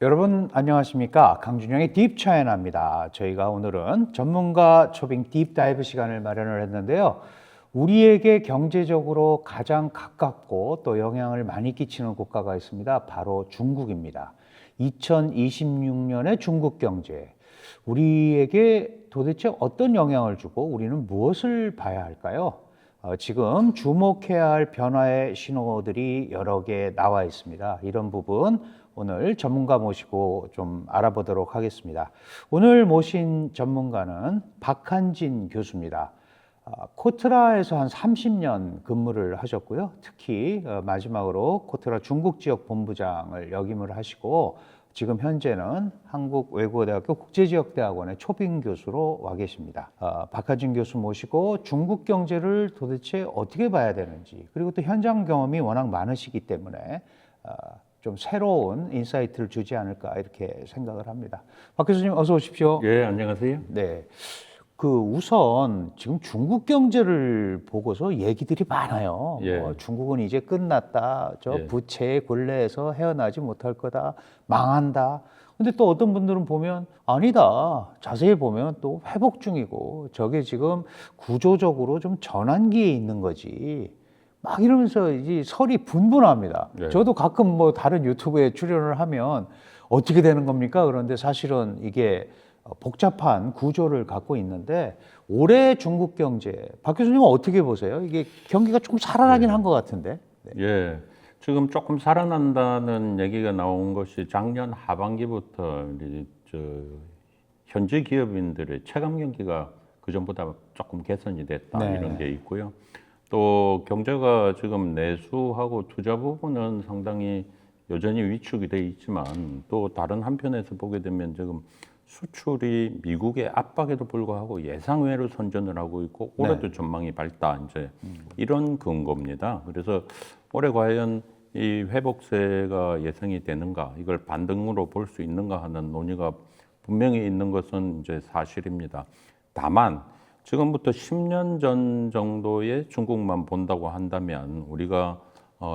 여러분 안녕하십니까? 강준영의 딥 차이나입니다. 저희가 오늘은 전문가 초빙 딥다이브 시간을 마련을 했는데요. 우리에게 경제적으로 가장 가깝고 또 영향을 많이 끼치는 국가가 있습니다. 바로 중국입니다. 2026년의 중국 경제, 우리에게 도대체 어떤 영향을 주고 우리는 무엇을 봐야 할까요? 지금 주목해야 할 변화의 신호들이 여러 개 나와 있습니다. 이런 부분 오늘 전문가 모시고 좀 알아보도록 하겠습니다. 오늘 모신 전문가는 박한진 교수입니다. 코트라에서 한 30년 근무를 하셨고요. 특히 마지막으로 코트라 중국 지역 본부장을 역임을 하시고 지금 현재는 한국외국어대학교 국제지역대학원의 초빙 교수로 와 계십니다. 박한진 교수 모시고 중국 경제를 도대체 어떻게 봐야 되는지, 그리고 또 현장 경험이 워낙 많으시기 때문에 좀 새로운 인사이트를 주지 않을까 이렇게 생각을 합니다. 박 교수님 어서 오십시오. 예, 안녕하세요. 네. 우선 지금 중국 경제를 보고서 얘기들이 많아요. 예. 중국은 이제 끝났다. 예. 부채의 곤래에서 헤어나지 못할 거다. 망한다. 근데 또 어떤 분들은 보면 아니다. 자세히 보면 또 회복 중이고 저게 지금 구조적으로 좀 전환기에 있는 거지. 막 이러면서 이 설이 분분합니다. 예. 저도 가끔 뭐 다른 유튜브에 출연을 하면 어떻게 되는 겁니까? 그런데 사실은 이게 복잡한 구조를 갖고 있는데 올해 중국 경제, 박 교수님은 어떻게 보세요? 이게 경기가 조금 살아나긴 한 것 같은데. 네. 예. 지금 조금 살아난다는 얘기가 나온 것이 작년 하반기부터 이제 현지 기업인들의 체감 경기가 그전보다 조금 개선이 됐다 네. 이런 게 있고요. 또 경제가 지금 내수하고 투자 부분은 상당히 여전히 위축이 돼 있지만 또 다른 한편에서 보게 되면 지금 수출이 미국의 압박에도 불구하고 예상외로 선전을 하고 있고 올해도 전망이 밝다 이제 이런 근거입니다. 그래서 올해 과연 이 회복세가 예상이 되는가, 이걸 반등으로 볼 수 있는가 하는 논의가 분명히 있는 것은 이제 사실입니다. 다만 지금부터 10년 전 정도의 중국만 본다고 한다면 우리가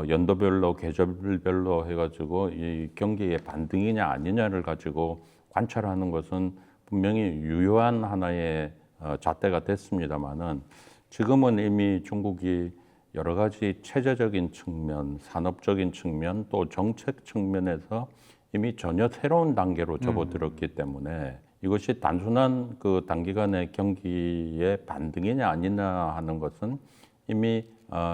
연도별로 계절별로 해가지고 이 경기의 반등이냐 아니냐를 가지고 관찰하는 것은 분명히 유효한 하나의 잣대가 됐습니다만은 지금은 이미 중국이 여러 가지 체제적인 측면, 산업적인 측면, 또 정책 측면에서 이미 전혀 새로운 단계로 접어들었기 때문에 이것이 단순한 그 단기간의 경기의 반등이냐 아니냐 하는 것은 이미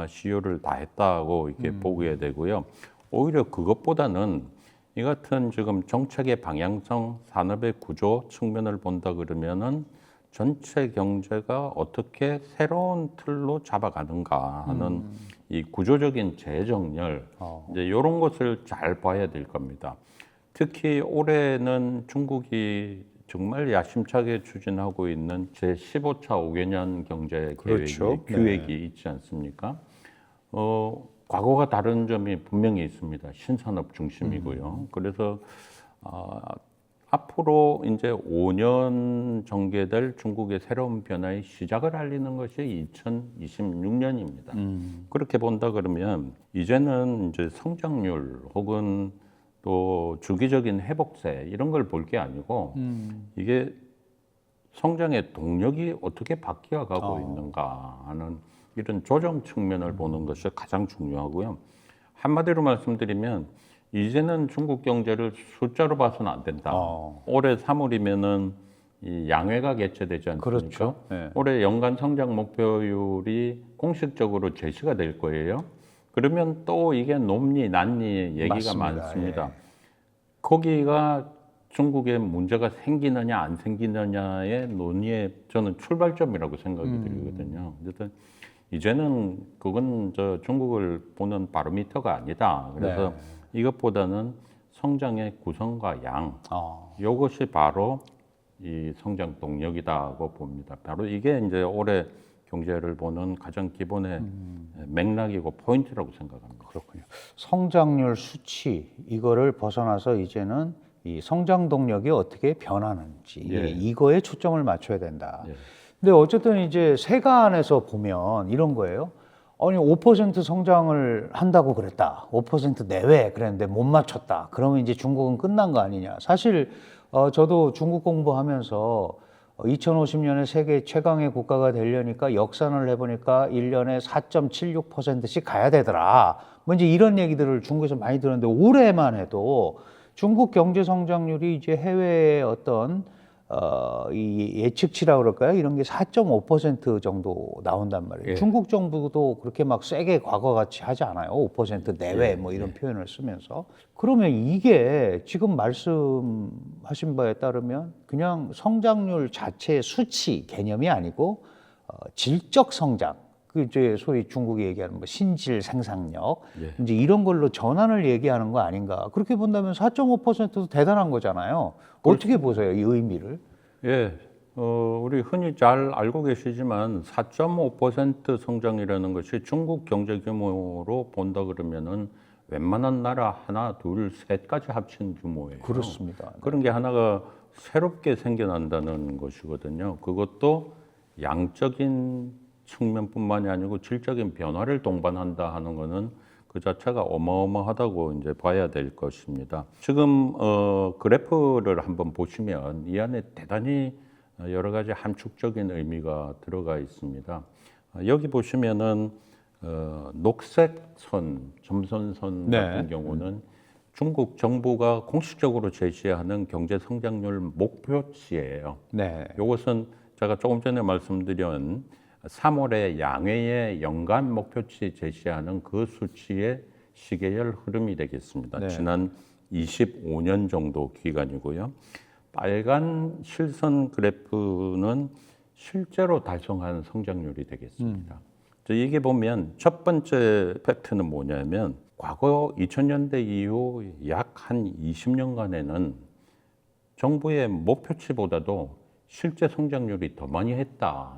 시효를 다 했다고 이렇게 보게 되고요. 오히려 그것보다는 이 같은 지금 정책의 방향성, 산업의 구조 측면을 본다 그러면은 전체 경제가 어떻게 새로운 틀로 잡아가는가 하는 이 구조적인 재정렬, 이제 이런 것을 잘 봐야 될 겁니다. 특히 올해는 중국이 정말 야심차게 추진하고 있는 제15차 5개년 경제 그렇죠. 기획이 있지 않습니까? 과거가 다른 점이 분명히 있습니다. 신산업 중심이고요. 그래서 앞으로 이제 5년 전개될 중국의 새로운 변화의 시작을 알리는 것이 2026년입니다. 그렇게 본다 그러면 이제는 이제 성장률 혹은 또 주기적인 회복세 이런 걸 볼 게 아니고 이게 성장의 동력이 어떻게 바뀌어 가고 있는가 하는 이런 조정 측면을 보는 것이 가장 중요하고요. 한마디로 말씀드리면 이제는 중국 경제를 숫자로 봐서는 안 된다. 올해 3월이면은 이 양회가 개최되지 않습니까? 그렇죠. 네. 올해 연간 성장 목표율이 공식적으로 제시가 될 거예요. 그러면 또 이게 높니 낮니 얘기가 맞습니다. 많습니다. 예. 거기가 중국에 문제가 생기느냐 안 생기느냐의 논의의 저는 출발점이라고 생각이 들거든요. 어쨌든 이제는 그건 중국을 보는 바로미터가 아니다. 그래서 이것보다는 성장의 구성과 양, 이것이 바로 이 성장 동력이다고 봅니다. 바로 이게 이제 올해 경제를 보는 가장 기본의 맥락이고 포인트라고 생각합니다. 그렇군요. 성장률 수치 이거를 벗어나서 이제는 이 성장 동력이 어떻게 변하는지 이거에 초점을 맞춰야 된다. 근데 어쨌든 이제 세간에서 보면 이런 거예요. 아니 5% 성장을 한다고 그랬다. 5% 내외 그랬는데 못 맞췄다. 그러면 이제 중국은 끝난 거 아니냐. 사실 저도 중국 공부하면서 2050년에 세계 최강의 국가가 되려니까 역산을 해보니까 1년에 4.76%씩 가야 되더라. 뭐 이제 이런 얘기들을 중국에서 많이 들었는데 올해만 해도 중국 경제 성장률이 이제 해외의 어떤 이 예측치라고 그럴까요? 이런 게 4.5% 정도 나온단 말이에요. 예. 중국 정부도 그렇게 막 세게 과거같이 하지 않아요. 5% 내외 뭐 이런 표현을 쓰면서. 그러면 이게 지금 말씀하신 바에 따르면 그냥 성장률 자체의 수치 개념이 아니고 질적 성장. 그 이제 소위 중국이 얘기하는 뭐 신질 생산력 예. 이제 이런 걸로 전환을 얘기하는 거 아닌가? 그렇게 본다면 4.5%도 대단한 거잖아요. 어떻게 보세요, 이 의미를? 예, 우리 흔히 잘 알고 계시지만 4.5% 성장이라는 것이 중국 경제 규모로 본다 그러면은 웬만한 나라 하나, 둘, 셋까지 합친 규모예요. 그렇습니다. 그런 게 하나가 새롭게 생겨난다는 것이거든요. 그것도 양적인 측면뿐만이 아니고 질적인 변화를 동반한다 하는 거는 그 자체가 어마어마하다고 이제 봐야 될 것입니다. 지금 그래프를 한번 보시면 이 안에 대단히 여러 가지 함축적인 의미가 들어가 있습니다. 여기 보시면은 녹색 선, 점선선 네. 같은 경우는 중국 정부가 공식적으로 제시하는 경제 성장률 목표치예요. 네. 이것은 제가 조금 전에 말씀드린 3월에 양회의 연간 목표치 제시하는 그 수치의 시계열 흐름이 되겠습니다. 네. 지난 25년 정도 기간이고요. 빨간 실선 그래프는 실제로 달성한 성장률이 되겠습니다. 이게 보면 첫 번째 팩트는 뭐냐면 과거 2000년대 이후 약 한 20년간에는 정부의 목표치보다도 실제 성장률이 더 많이 했다.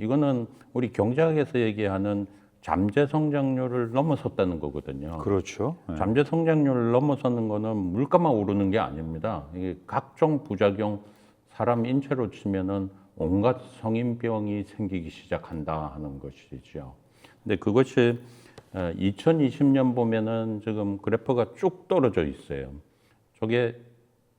이거는 우리 경제학에서 얘기하는 잠재 성장률을 넘어섰다는 거거든요. 그렇죠. 네. 잠재 성장률을 넘어서는 거는 물가만 오르는 게 아닙니다. 이게 각종 부작용, 사람 인체로 치면은 온갖 성인병이 생기기 시작한다 하는 것이죠. 근데 그것이 2020년 보면은 지금 그래프가 쭉 떨어져 있어요. 저게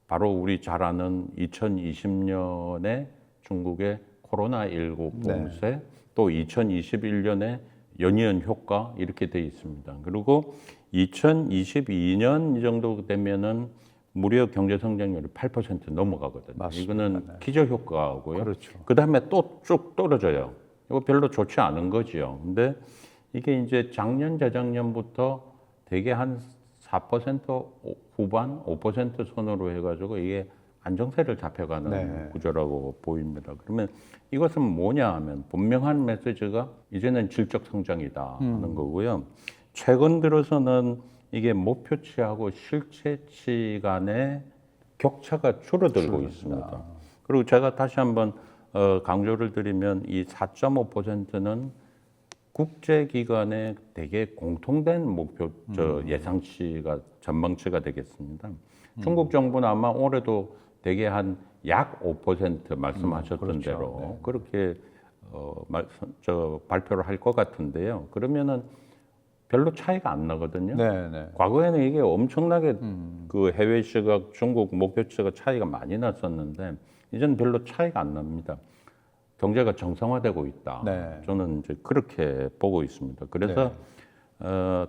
바로 우리 잘 아는 2020년에 중국의 코로나19 봉쇄, 또 2021년에 연이은 효과 이렇게 돼 있습니다. 그리고 2022년 이 정도 되면은 무려 경제 성장률이 8% 넘어가거든요. 맞습니다. 이거는 기저 효과고요. 그렇죠. 그 다음에 또 쭉 떨어져요. 이거 별로 좋지 않은 거지요. 근데 이게 이제 작년, 재작년부터 되게 한 4% 후반, 5% 선으로 해가지고 이게 안정세를 잡혀가는 네. 구조라고 보입니다. 그러면 이것은 뭐냐 하면 분명한 메시지가 이제는 질적 성장이다 하는 거고요. 최근 들어서는 이게 목표치하고 실체치 간의 격차가 줄어들고 있습니다. 그리고 제가 다시 한번 강조를 드리면 이 4.5%는 국제기관의 되게 공통된 목표, 예상치가, 전망치가 되겠습니다. 중국 정부는 아마 올해도 되게 한 약 5% 말씀하셨던 그렇죠. 대로 네. 그렇게 발표를 할 것 같은데요. 그러면은 별로 차이가 안 나거든요. 네, 네. 과거에는 이게 엄청나게 그 해외 시각, 중국 목표치가 차이가 많이 났었는데 이제는 별로 차이가 안 납니다. 경제가 정상화되고 있다. 네. 저는 이제 그렇게 보고 있습니다. 그래서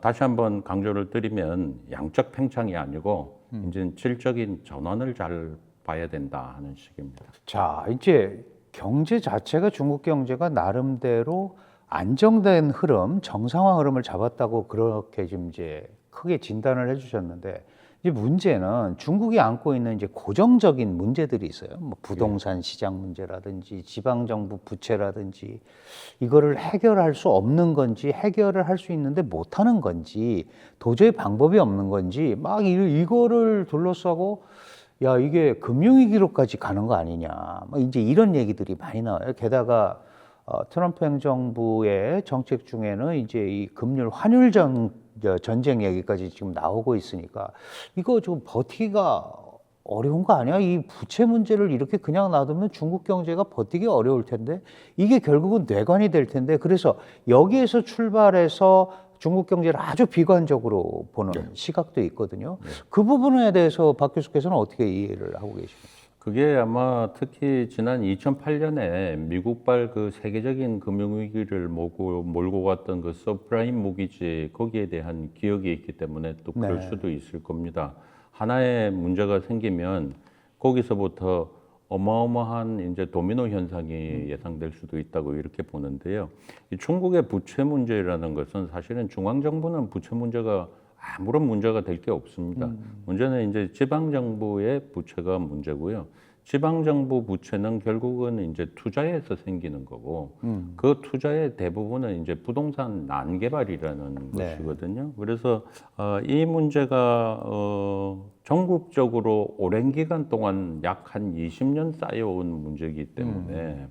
다시 한번 강조를 드리면 양적 팽창이 아니고 이제 질적인 전환을 잘 봐야 된다 하는 식입니다. 자, 이제 경제 자체가 중국 경제가 나름대로 안정된 흐름, 정상화 흐름을 잡았다고 그렇게 지금 이제 크게 진단을 해주셨는데 이제 문제는 중국이 안고 있는 이제 고정적인 문제들이 있어요. 뭐 부동산 시장 문제라든지 지방 정부 부채라든지 이거를 해결할 수 없는 건지 해결을 할 수 있는데 못 하는 건지 도저히 방법이 없는 건지 막 이거를 둘러싸고 야, 이게 금융위기로까지 가는 거 아니냐. 막 이제 이런 얘기들이 많이 나와요. 게다가 트럼프 행정부의 정책 중에는 이제 이 금융 환율 전쟁 얘기까지 지금 나오고 있으니까 이거 좀 버티기가 어려운 거 아니야? 이 부채 문제를 이렇게 그냥 놔두면 중국 경제가 버티기 어려울 텐데 이게 결국은 뇌관이 될 텐데 그래서 여기에서 출발해서 중국 경제를 아주 비관적으로 보는 시각도 있거든요. 그 부분에 대해서 박 교수께서는 어떻게 이해를 하고 계십니까? 그게 아마 특히 지난 2008년에 미국발 그 세계적인 금융위기를 몰고 갔던 그 서프라임 모기지 거기에 대한 기억이 있기 때문에 또 그럴 네. 수도 있을 겁니다. 하나의 문제가 생기면 거기서부터 어마어마한 이제 도미노 현상이 예상될 수도 있다고 이렇게 보는데요. 이 중국의 부채 문제라는 것은 사실은 중앙 정부는 부채 문제가 아무런 문제가 될 게 없습니다. 문제는 이제 지방 정부의 부채가 문제고요. 지방 정부 부채는 결국은 이제 투자에서 생기는 거고, 그 투자의 대부분은 이제 부동산 난개발이라는 네. 것이거든요. 그래서 이 문제가 전국적으로 오랜 기간 동안 약 한 20년 쌓여온 문제이기 때문에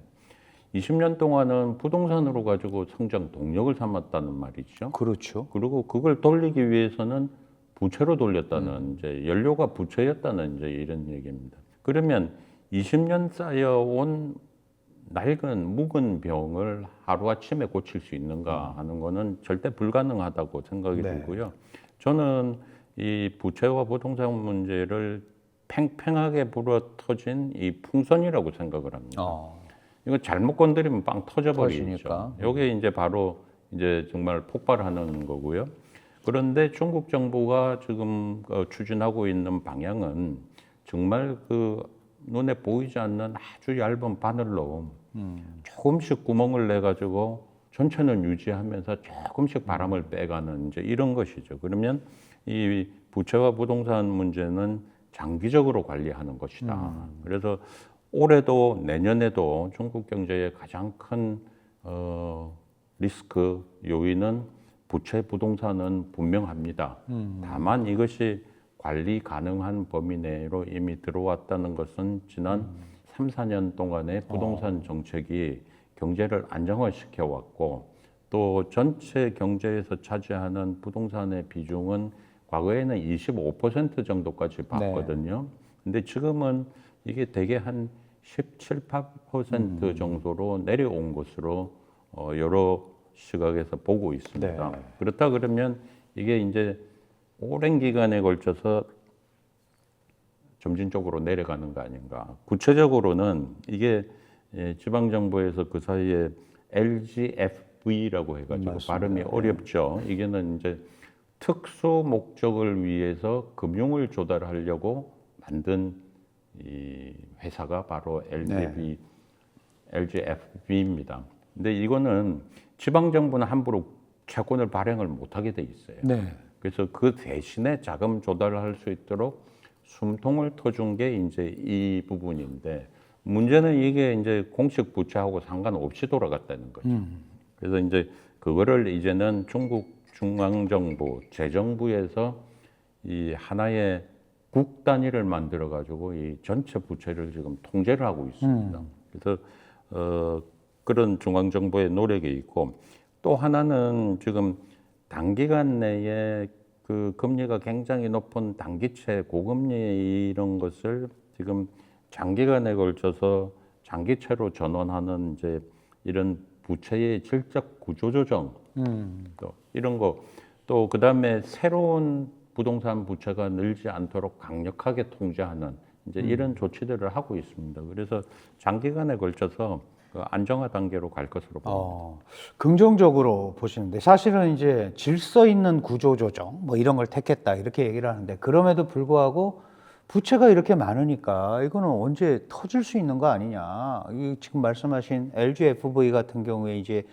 20년 동안은 부동산으로 가지고 성장 동력을 삼았다는 말이죠. 그렇죠. 그리고 그걸 돌리기 위해서는 부채로 돌렸다는 이제 연료가 부채였다는 이제 이런 얘기입니다. 그러면 20년 쌓여온 낡은 묵은 병을 하루아침에 고칠 수 있는가 하는 거는 절대 불가능하다고 생각이 네. 들고요. 저는 이 부채와 부동산 문제를 팽팽하게 불어터진 이 풍선이라고 생각을 합니다. 이거 잘못 건드리면 빵 터져버리죠. 터지니까. 이게 이제 바로 이제 정말 폭발하는 거고요. 그런데 중국 정부가 지금 추진하고 있는 방향은 정말 그 눈에 보이지 않는 아주 얇은 바늘로 조금씩 구멍을 내 가지고 전체는 유지하면서 조금씩 바람을 빼가는 이제 이런 것이죠. 그러면 이 부채와 부동산 문제는 장기적으로 관리하는 것이다. 그래서 올해도 내년에도 중국 경제의 가장 큰 리스크 요인은 부채 부동산은 분명합니다. 다만 이것이 관리 가능한 범위 내로 이미 들어왔다는 것은 지난 3, 4년 동안의 부동산 정책이 경제를 안정화시켜 왔고 또 전체 경제에서 차지하는 부동산의 비중은 과거에는 25% 정도까지 봤거든요. 근데 지금은 이게 대개 한 17, 8% 정도로 내려온 것으로 여러 시각에서 보고 있습니다. 네. 그렇다 그러면 이게 이제 오랜 기간에 걸쳐서 점진적으로 내려가는 거 아닌가. 구체적으로는 이게 지방정부에서 그 사이에 LGFV라고 해가지고 맞습니다. 발음이 어렵죠. 이게는 이제 특수 목적을 위해서 금융을 조달하려고 만든 이 회사가 바로 LGFV입니다. 근데 이거는 지방정부는 함부로 채권을 발행을 못하게 돼 있어요. 네. 그래서 그 대신에 자금 조달을 할 수 있도록 숨통을 터준 게 이제 이 부분인데 문제는 이게 이제 공식 부채하고 상관없이 돌아갔다는 거죠. 그래서 이제 그거를 이제는 중국 중앙정부, 재정부에서 이 하나의 국 단위를 만들어 가지고 이 전체 부채를 지금 통제를 하고 있습니다. 그래서 그런 중앙정부의 노력이 있고 또 하나는 지금 단기간 내에 그 금리가 굉장히 높은 단기채, 고금리 이런 것을 지금 장기간에 걸쳐서 장기채로 전환하는 이제 이런 부채의 질적 구조조정 또 이런 거 또 그다음에 새로운 부동산 부채가 늘지 않도록 강력하게 통제하는 이제 이런 조치들을 하고 있습니다. 그래서 장기간에 걸쳐서 그 안정화 단계로 갈 것으로 봅니다. 긍정적으로 보시는데 사실은 이제 질서 있는 구조 조정 뭐 이런 걸 택했다 이렇게 얘기를 하는데 그럼에도 불구하고 부채가 이렇게 많으니까 이거는 언제 터질 수 있는 거 아니냐. 이 지금 말씀하신 LGFV 같은 경우에 이제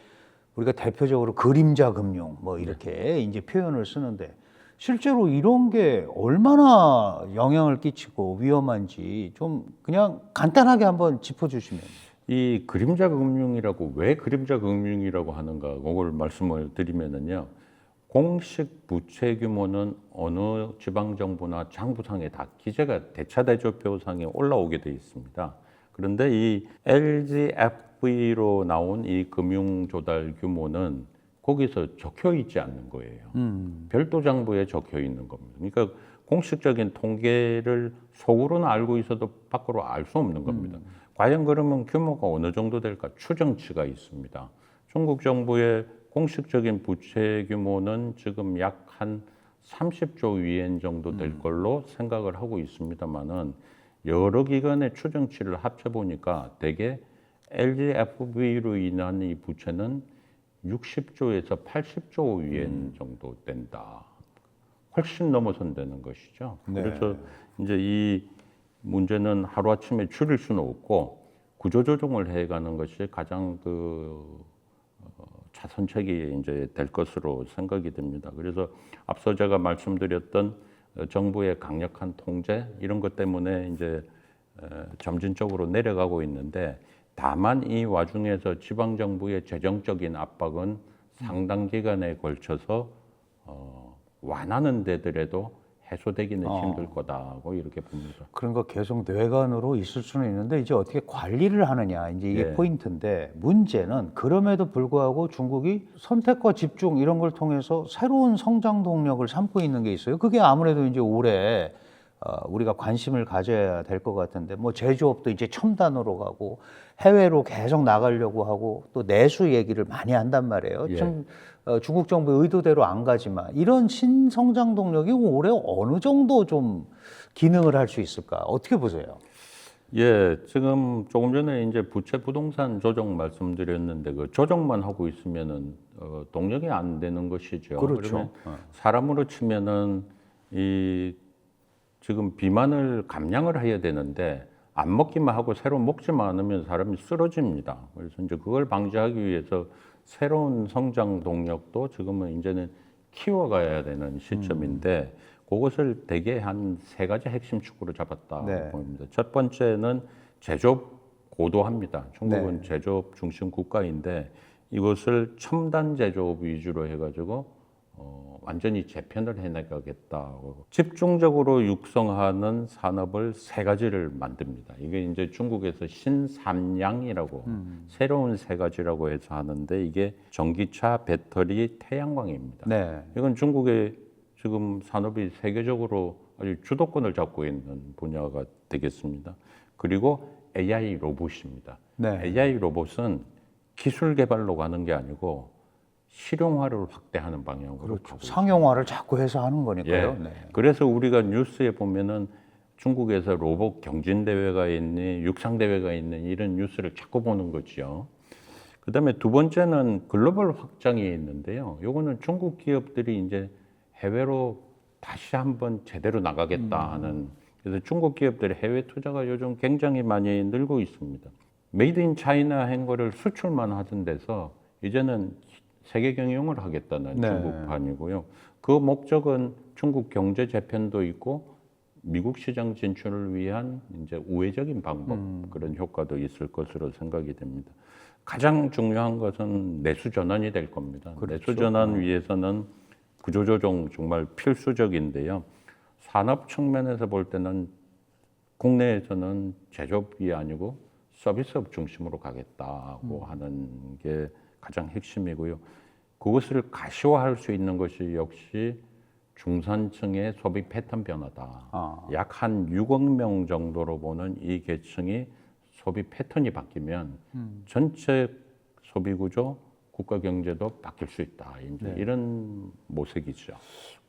우리가 대표적으로 그림자 금융 뭐 이렇게 이제 표현을 쓰는데 실제로 이런 게 얼마나 영향을 끼치고 위험한지 좀 그냥 간단하게 한번 짚어주시면. 이 그림자 금융이라고 왜 그림자 금융이라고 하는가 그걸 말씀을 드리면은요. 공식 부채 규모는 어느 지방 정부나 장부상에 다 기재가 대차대조표상에 올라오게 돼 있습니다. 그런데 이 LGFV로 나온 이 금융 조달 규모는 거기서 적혀 있지 않는 거예요. 별도 장부에 적혀 있는 겁니다. 그러니까 공식적인 통계를 속으로는 알고 있어도 밖으로 알 수 없는 겁니다. 과연 그러면 규모가 어느 정도 될까? 추정치가 있습니다. 중국 정부의 공식적인 부채 규모는 지금 약 한 30조 위엔 정도 될 걸로 생각을 하고 있습니다만은 여러 기관의 추정치를 합쳐 보니까 대개 LGFV로 인한 이 부채는 60조에서 80조 위엔 정도 된다. 훨씬 넘어선다는 것이죠. 네. 그래서 이제 이 문제는 하루아침에 줄일 수는 없고 구조조정을 해가는 것이 가장 자선책이 이제 될 것으로 생각이 됩니다. 그래서 앞서 제가 말씀드렸던 정부의 강력한 통제 이런 것 때문에 이제 점진적으로 내려가고 있는데 다만 이 와중에서 지방 정부의 재정적인 압박은 상당 기간에 걸쳐서 완화는 되더라도 해소되기는 힘들 거다고 이렇게 봅니다. 그런 거 계속 뇌관으로 있을 수는 있는데 이제 어떻게 관리를 하느냐 이제 이게 예. 포인트인데 문제는 그럼에도 불구하고 중국이 선택과 집중 이런 걸 통해서 새로운 성장 동력을 삼고 있는 게 있어요. 그게 아무래도 이제 올해 우리가 관심을 가져야 될 것 같은데 뭐 제조업도 이제 첨단으로 가고 해외로 계속 나가려고 하고 또 내수 얘기를 많이 한단 말이에요. 예. 좀 중국 정부 의도대로 안 가지만 이런 신성장 동력이 올해 어느 정도 좀 기능을 할 수 있을까? 어떻게 보세요? 예, 지금 조금 전에 이제 부채 부동산 조정 말씀드렸는데 그 조정만 하고 있으면은 동력이 안 되는 것이죠. 그렇죠. 그러면 사람으로 치면은 이 지금 비만을 감량을 해야 되는데 안 먹기만 하고 새로 먹지만 않으면 사람이 쓰러집니다. 그래서 이제 그걸 방지하기 위해서 새로운 성장 동력도 지금은 이제는 키워가야 되는 시점인데 그것을 대개 한 세 가지 핵심 축으로 잡았다 네. 보입니다. 첫 번째는 제조업 고도화입니다. 중국은 제조업 중심 국가인데 이것을 첨단 제조업 위주로 해가지고 완전히 재편을 해나가겠다고 집중적으로 육성하는 산업을 세 가지를 만듭니다. 이게 이제 중국에서 신삼양이라고 새로운 세 가지라고 해서 하는데 이게 전기차, 배터리, 태양광입니다. 네. 이건 중국의 지금 산업이 세계적으로 아주 주도권을 잡고 있는 분야가 되겠습니다. 그리고 AI 로봇입니다. 네. AI 로봇은 기술 개발로 가는 게 아니고 실용화를 확대하는 방향으로 그렇죠. 가고 상용화를 자꾸 해서 하는 거니까요. 예. 네. 그래서 우리가 뉴스에 보면은 중국에서 로봇 경진 대회가 있니, 육상 대회가 있는 이런 뉴스를 자꾸 보는 거죠. 그다음에 두 번째는 글로벌 확장이 있는데요. 요거는 중국 기업들이 이제 해외로 다시 한번 제대로 나가겠다 하는 그래서 중국 기업들의 해외 투자가 요즘 굉장히 많이 늘고 있습니다. 메이드 인 차이나 한 거를 수출만 하던 데서 이제는 세계 경영을 하겠다는 네. 중국판이고요. 그 목적은 중국 경제 재편도 있고 미국 시장 진출을 위한 이제 우회적인 방법 그런 효과도 있을 것으로 생각이 됩니다. 가장 중요한 것은 내수 전환이 될 겁니다. 그렇죠. 내수 전환 위해서는 구조조정 정말 필수적인데요. 산업 측면에서 볼 때는 국내에서는 제조업이 아니고 서비스업 중심으로 가겠다고 하는 게 가장 핵심이고요. 그것을 가시화할 수 있는 것이 역시 중산층의 소비 패턴 변화다. 약 한 6억 명 정도로 보는 이 계층이 소비 패턴이 바뀌면 전체 소비 구조, 국가 경제도 바뀔 수 있다. 이제 이런 모색이죠.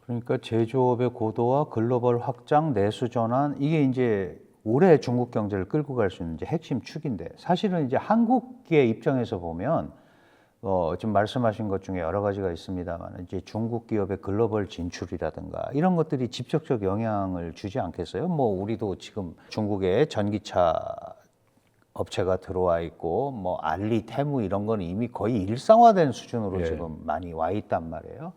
그러니까 제조업의 고도화, 글로벌 확장, 내수 전환 이게 이제 올해 중국 경제를 끌고 갈 수 있는 이제 핵심 축인데 사실은 이제 한국의 입장에서 보면 지금 말씀하신 것 중에 여러 가지가 있습니다만 이제 중국 기업의 글로벌 진출이라든가 이런 것들이 직접적 영향을 주지 않겠어요? 뭐 우리도 지금 중국에 전기차 업체가 들어와 있고 뭐 알리, 테무 이런 건 이미 거의 일상화된 수준으로 지금 많이 와 있단 말이에요.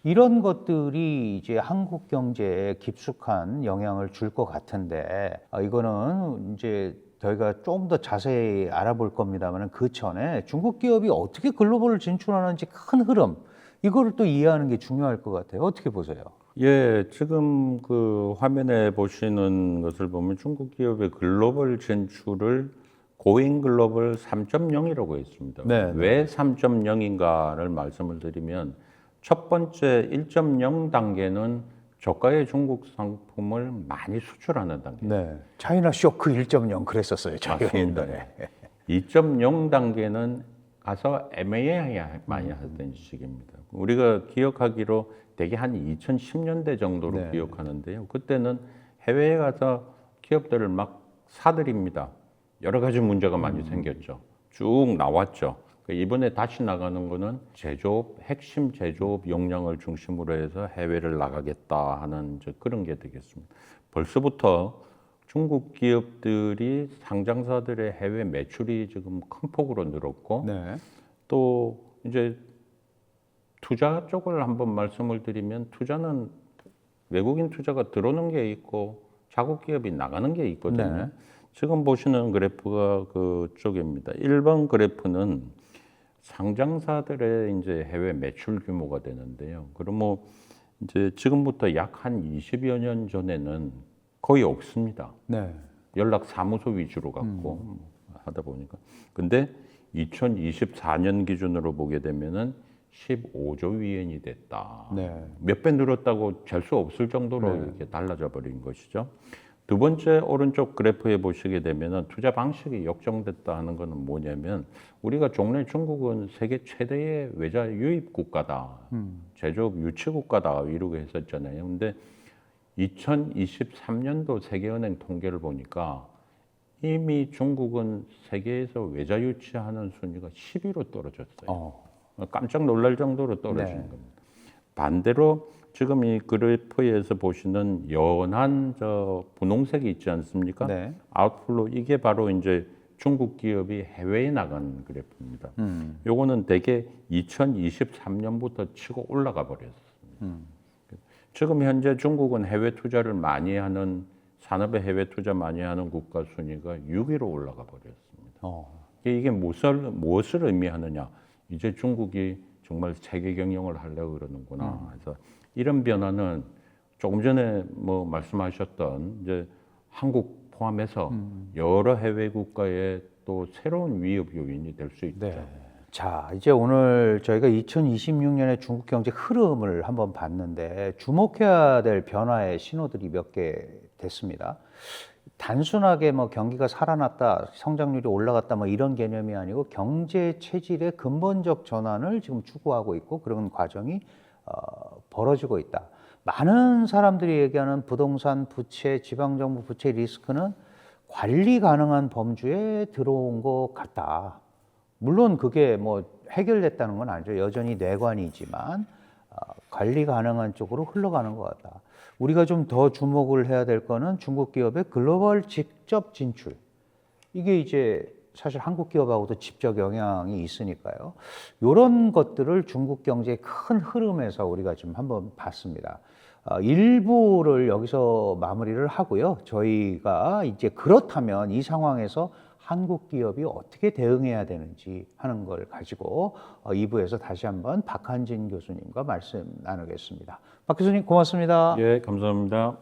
이런 것들이 이제 한국 경제에 깊숙한 영향을 줄 것 같은데 이거는 이제 저희가 좀 더 자세히 알아볼 겁니다만 그 전에 중국 기업이 어떻게 글로벌을 진출하는지 큰 흐름 이거를 또 이해하는 게 중요할 것 같아요. 어떻게 보세요? 예, 지금 그 화면에 보시는 것을 보면 중국 기업의 글로벌 진출을 고잉 글로벌 3.0이라고 했습니다. 네, 왜 3.0인가를 말씀을 드리면 첫 번째 1.0 단계는 저가의 중국 상품을 많이 수출하는 단계. 네. 차이나 쇼크 1.0 그랬었어요. 저희가 맞습니다. 옛날에. 2.0 단계는 가서 M&A 많이 하던 시기입니다. 우리가 기억하기로 대개 한 2010년대 정도로 네. 기억하는데요. 그때는 해외에 가서 기업들을 막 사들입니다. 여러 가지 문제가 많이 생겼죠. 쭉 나왔죠. 이번에 다시 나가는 거는 제조업, 핵심 제조업 역량을 중심으로 해서 해외를 나가겠다 하는 이제 그런 게 되겠습니다. 벌써부터 중국 기업들이 상장사들의 해외 매출이 지금 큰 폭으로 늘었고 네. 또 이제 투자 쪽을 한번 말씀을 드리면 투자는 외국인 투자가 들어오는 게 있고 자국 기업이 나가는 게 있거든요. 네. 지금 보시는 그래프가 그쪽입니다. 1번 그래프는 상장사들의 이제 해외 매출 규모가 되는데요. 그럼 뭐 이제 지금부터 약 한 20여 년 전에는 거의 없습니다. 네. 연락 사무소 위주로 갖고 하다 보니까. 근데 2024년 기준으로 보게 되면은 15조 위엔이 됐다. 네. 몇 배 늘었다고 잴 수 없을 정도로 이렇게 달라져 버린 것이죠. 두 번째 오른쪽 그래프에 보시게 되면은 투자 방식이 역정됐다 하는 것은 뭐냐면 우리가 종래 중국은 세계 최대의 외자 유입 국가다. 제조업 유치 국가다 이러고 했었잖아요. 근데 2023년도 세계은행 통계를 보니까 이미 중국은 세계에서 외자 유치하는 순위가 10위로 떨어졌어요. 깜짝 놀랄 정도로 떨어지는 네. 겁니다. 반대로 지금 이 그래프에서 보시는 연한 저 분홍색이 있지 않습니까? 네. 아웃플로 이게 바로 이제 중국 기업이 해외에 나간 그래프입니다. 요거는 대개 2023년부터 치고 올라가 버렸습니다. 지금 현재 중국은 해외 투자를 많이 하는 산업에 해외 투자 많이 하는 국가 순위가 6위로 올라가 버렸습니다. 이게 무엇을 의미하느냐? 이제 중국이 정말 세계 경영을 하려고 그러는구나. 그래서 이런 변화는 조금 전에 뭐 말씀하셨던 이제 한국 포함해서 여러 해외 국가의 또 새로운 위협 요인이 될 수 있죠. 네. 자, 이제 오늘 저희가 2026년의 중국 경제 흐름을 한번 봤는데 주목해야 될 변화의 신호들이 몇 개 됐습니다. 단순하게 뭐 경기가 살아났다, 성장률이 올라갔다 뭐 이런 개념이 아니고 경제 체질의 근본적 전환을 지금 추구하고 있고 그런 과정이 벌어지고 있다. 많은 사람들이 얘기하는 부동산 부채, 지방정부 부채 리스크는 관리 가능한 범주에 들어온 것 같다. 물론 그게 뭐 해결됐다는 건 아니죠. 여전히 내관이지만 관리 가능한 쪽으로 흘러가는 것 같다. 우리가 좀 더 주목을 해야 될 거는 중국 기업의 글로벌 직접 진출. 이게 이제 사실 한국 기업하고도 직접 영향이 있으니까요. 이런 것들을 중국 경제의 큰 흐름에서 우리가 좀 한번 봤습니다. 일부를 여기서 마무리를 하고요. 저희가 이제 그렇다면 이 상황에서 한국 기업이 어떻게 대응해야 되는지 하는 걸 가지고 2부에서 다시 한번 박한진 교수님과 말씀 나누겠습니다. 박 교수님 고맙습니다. 예, 감사합니다.